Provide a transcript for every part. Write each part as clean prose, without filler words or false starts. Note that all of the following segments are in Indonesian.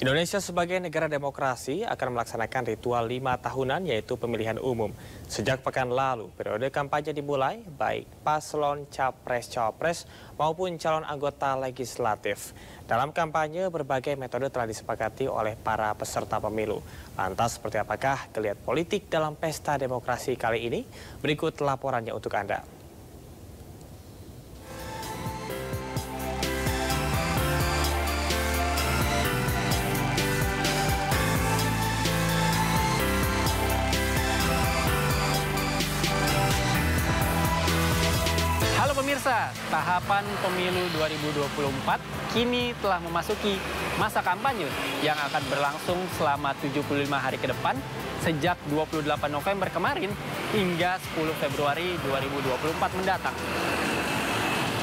Indonesia sebagai negara demokrasi akan melaksanakan ritual 5 tahunan yaitu pemilihan umum. Sejak pekan lalu, periode kampanye dimulai baik paslon capres-cawapres maupun calon anggota legislatif. Dalam kampanye, berbagai metode telah disepakati oleh para peserta pemilu. Lantas, seperti apakah geliat politik dalam pesta demokrasi kali ini? Berikut laporannya untuk Anda. Halo pemirsa, tahapan pemilu 2024 kini telah memasuki masa kampanye yang akan berlangsung selama 75 hari ke depan sejak 28 November kemarin hingga 10 Februari 2024 mendatang.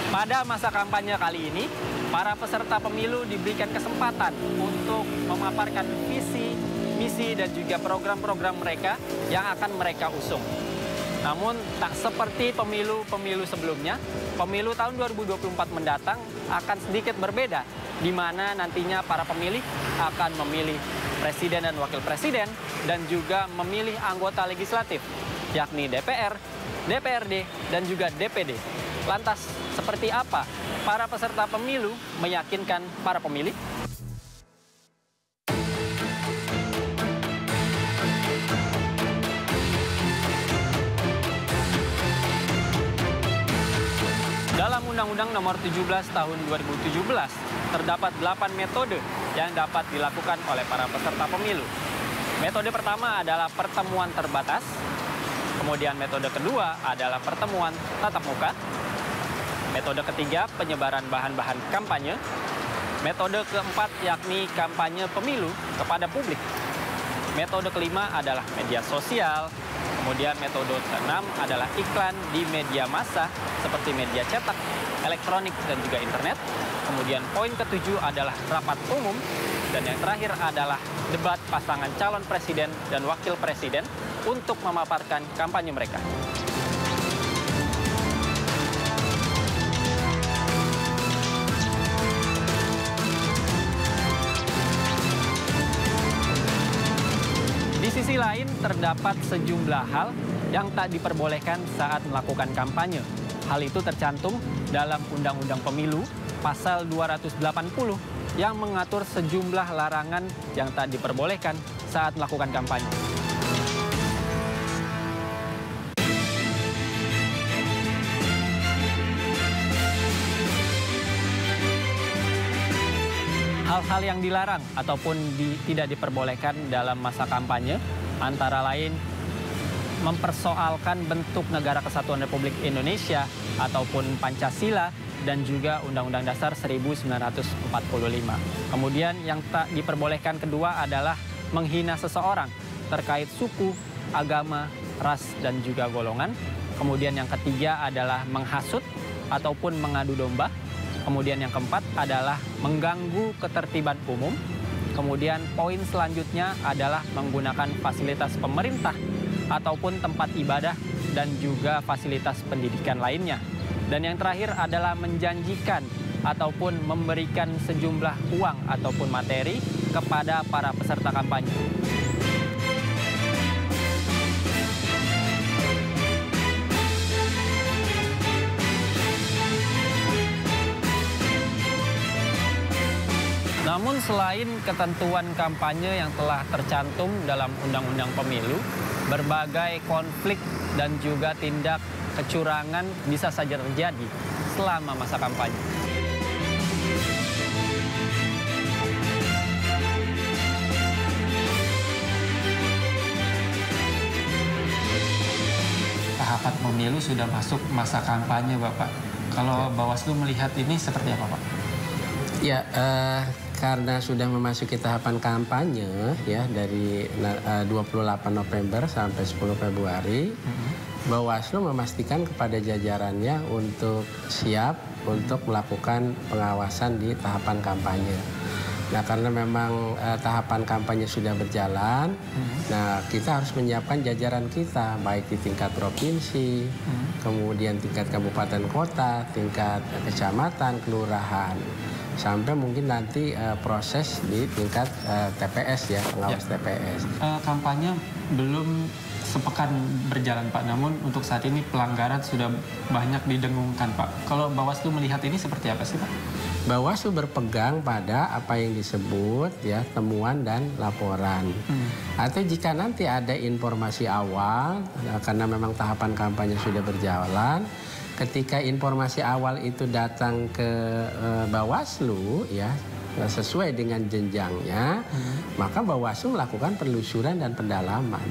Pada masa kampanye kali ini, para peserta pemilu diberikan kesempatan untuk memaparkan visi, misi, dan juga program-program mereka yang akan mereka usung. Namun tak seperti pemilu-pemilu sebelumnya, pemilu tahun 2024 mendatang akan sedikit berbeda, di mana nantinya para pemilih akan memilih presiden dan wakil presiden dan juga memilih anggota legislatif, yakni DPR, DPRD, dan juga DPD. Lantas, seperti apa para peserta pemilu meyakinkan para pemilih? Dalam Undang-Undang Nomor 17 Tahun 2017, terdapat 8 metode yang dapat dilakukan oleh para peserta pemilu. Metode pertama adalah pertemuan terbatas, kemudian metode kedua adalah pertemuan tatap muka, metode ketiga penyebaran bahan-bahan kampanye, metode keempat yakni kampanye pemilu kepada publik, metode kelima adalah media sosial, kemudian metode keenam adalah iklan di media massa seperti media cetak, elektronik, dan juga internet. Kemudian poin ketujuh adalah rapat umum. Dan yang terakhir adalah debat pasangan calon presiden dan wakil presiden untuk memaparkan kampanye mereka. Di sisi lain, terdapat sejumlah hal yang tak diperbolehkan saat melakukan kampanye. Hal itu tercantum dalam Undang-Undang Pemilu Pasal 280 yang mengatur sejumlah larangan yang tak diperbolehkan saat melakukan kampanye. Hal-hal yang dilarang ataupun tidak diperbolehkan dalam masa kampanye antara lain mempersoalkan bentuk Negara Kesatuan Republik Indonesia ataupun Pancasila dan juga Undang-Undang Dasar 1945. Kemudian yang tak diperbolehkan kedua adalah menghina seseorang terkait suku, agama, ras, dan juga golongan. Kemudian yang ketiga adalah menghasut ataupun mengadu domba. Kemudian yang keempat adalah mengganggu ketertiban umum. Kemudian poin selanjutnya adalah menggunakan fasilitas pemerintah ataupun tempat ibadah dan juga fasilitas pendidikan lainnya. Dan yang terakhir adalah menjanjikan ataupun memberikan sejumlah uang ataupun materi kepada para peserta kampanye. Namun selain ketentuan kampanye yang telah tercantum dalam Undang-Undang Pemilu, berbagai konflik dan juga tindak kecurangan bisa saja terjadi selama masa kampanye. Tahapan pemilu sudah masuk masa kampanye, Bapak. Kalau Bawaslu melihat ini seperti apa, Pak? Ya, karena sudah memasuki tahapan kampanye ya dari 28 November sampai 10 Februari, Bawaslu memastikan kepada jajarannya untuk siap untuk melakukan pengawasan di tahapan kampanye. Nah, karena memang tahapan kampanye sudah berjalan, nah kita harus menyiapkan jajaran kita baik di tingkat provinsi, kemudian tingkat kabupaten kota, tingkat kecamatan, kelurahan. sampai mungkin nanti proses di tingkat TPS ya, pengawas TPS. Kampanye belum sepekan berjalan Pak, namun untuk saat ini pelanggaran sudah banyak didengungkan Pak. Kalau Bawaslu melihat ini seperti apa sih Pak? Bawaslu berpegang pada apa yang disebut ya temuan dan laporan. Atau jika nanti ada informasi awal, karena memang tahapan kampanye sudah berjalan, ketika informasi awal itu datang ke Bawaslu ya sesuai dengan jenjangnya, maka Bawaslu melakukan penelusuran dan pendalaman.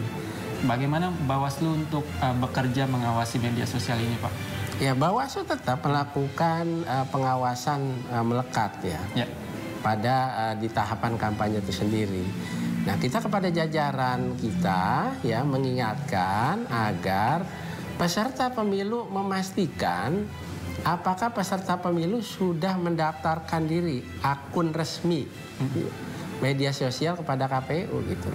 Bagaimana Bawaslu untuk bekerja mengawasi media sosial ini Pak? Ya, Bawaslu tetap melakukan pengawasan melekat ya pada di tahapan kampanye itu sendiri. Nah, kita kepada jajaran kita ya mengingatkan agar peserta pemilu memastikan apakah peserta pemilu sudah mendaftarkan diri akun resmi media sosial kepada KPU gitu.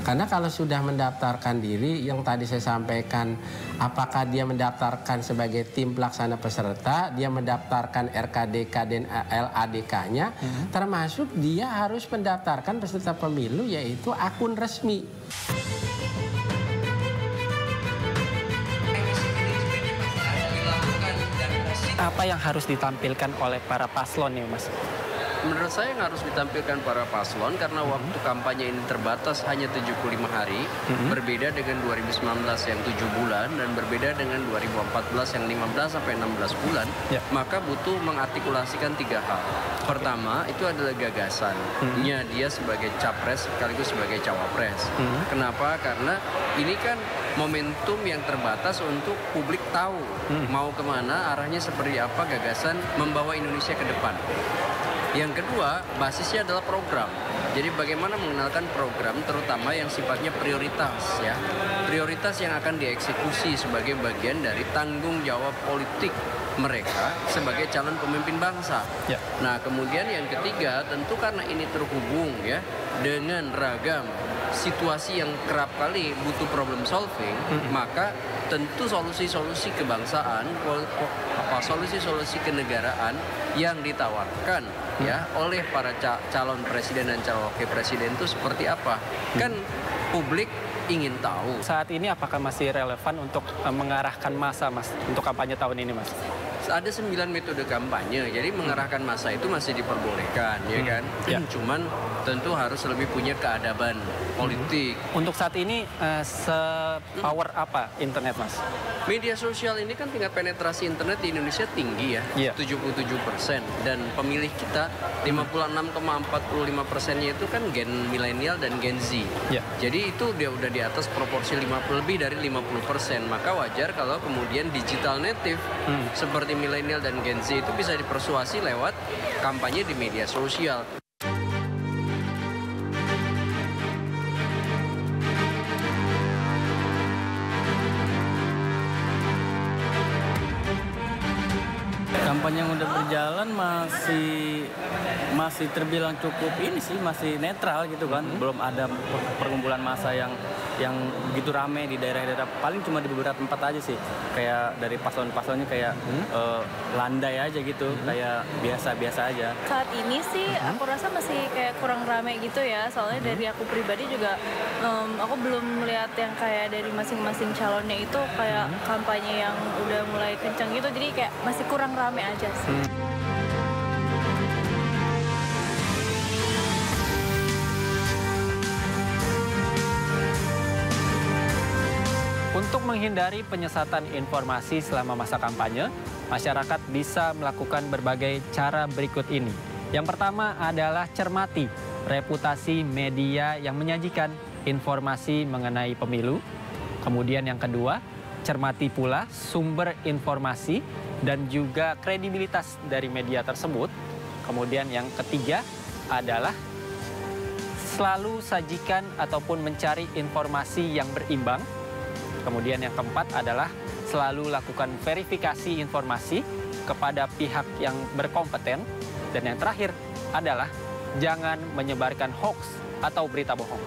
Karena kalau sudah mendaftarkan diri, yang tadi saya sampaikan, apakah dia mendaftarkan sebagai tim pelaksana peserta, dia mendaftarkan RKDK dan LADK-nya, termasuk dia harus mendaftarkan peserta pemilu, yaitu akun resmi. Apa yang harus ditampilkan oleh para paslon nih Mas? Menurut saya yang harus ditampilkan para paslon karena waktu kampanye ini terbatas hanya 75 hari, berbeda dengan 2019 yang 7 bulan dan berbeda dengan 2014 yang 15 sampai 16 bulan, maka butuh mengartikulasikan 3 hal. Pertama, itu adalah gagasannya dia sebagai capres sekaligus sebagai cawapres. Kenapa? Karena ini kan momentum yang terbatas untuk publik tahu mau kemana, arahnya seperti apa gagasan membawa Indonesia ke depan. Yang kedua, basisnya adalah program. Jadi bagaimana mengenalkan program terutama yang sifatnya prioritas ya. Prioritas yang akan dieksekusi sebagai bagian dari tanggung jawab politik mereka sebagai calon pemimpin bangsa. Nah, kemudian yang ketiga, tentu karena ini terhubung ya dengan ragam situasi yang kerap kali butuh problem solving, maka tentu solusi-solusi kebangsaan, solusi-solusi kenegaraan yang ditawarkan ya oleh para calon presiden dan calon wakil presiden itu seperti apa? Kan publik ingin tahu. Saat ini apakah masih relevan untuk mengarahkan massa Mas untuk kampanye tahun ini Mas? Ada 9 metode kampanye, jadi mengarahkan massa itu masih diperbolehkan, ya kan? Cuman tentu harus lebih punya keadaban politik. Untuk saat ini, se-power apa internet, Mas? Media sosial ini kan tingkat penetrasi internet di Indonesia tinggi ya, 77%. Dan pemilih kita 56,45%-nya itu kan gen milenial dan gen Z. Jadi itu dia udah di atas proporsi lebih dari 50%. Maka wajar kalau kemudian digital native seperti milenial dan Gen Z itu bisa dipersuasi lewat kampanye di media sosial. Kampanye yang udah berjalan masih terbilang cukup ini sih, masih netral gitu kan. Belum ada perkumpulan massa yang begitu rame di daerah-daerah, paling cuma di beberapa tempat aja sih. Kayak dari paslon-paslonnya kayak landai aja gitu, kayak biasa-biasa aja. Saat ini sih aku rasa masih kayak kurang rame gitu ya, soalnya dari aku pribadi juga aku belum melihat yang kayak dari masing-masing calonnya itu kayak kampanye yang udah mulai kencang gitu, jadi kayak masih kurang rame aja sih. Untuk menghindari penyesatan informasi selama masa kampanye, masyarakat bisa melakukan berbagai cara berikut ini. Yang pertama adalah cermati reputasi media yang menyajikan informasi mengenai pemilu. Kemudian yang kedua, cermati pula sumber informasi dan juga kredibilitas dari media tersebut. Kemudian yang ketiga adalah selalu sajikan ataupun mencari informasi yang berimbang. Kemudian yang keempat adalah selalu lakukan verifikasi informasi kepada pihak yang berkompeten. Dan yang terakhir adalah jangan menyebarkan hoax atau berita bohong.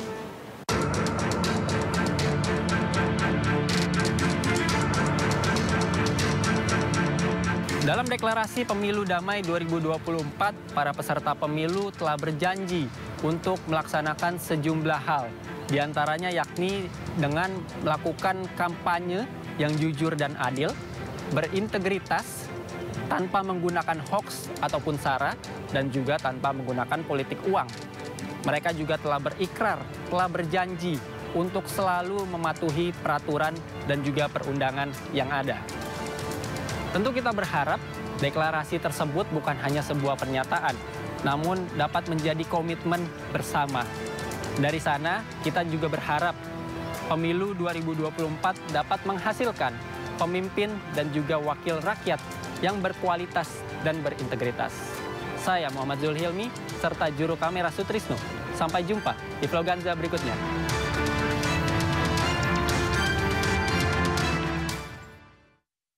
Dalam deklarasi pemilu damai 2024, para peserta pemilu telah berjanji untuk melaksanakan sejumlah hal. Di antaranya yakni dengan melakukan kampanye yang jujur dan adil, berintegritas, tanpa menggunakan hoaks ataupun sara, dan juga tanpa menggunakan politik uang. Mereka juga telah berikrar, telah berjanji untuk selalu mematuhi peraturan dan juga perundangan yang ada. Tentu kita berharap deklarasi tersebut bukan hanya sebuah pernyataan, namun dapat menjadi komitmen bersama. Dari sana, kita juga berharap pemilu 2024 dapat menghasilkan pemimpin dan juga wakil rakyat yang berkualitas dan berintegritas. Saya Muhammad Zulhilmi, serta juru kamera Sutrisno. Sampai jumpa di Vloganza berikutnya.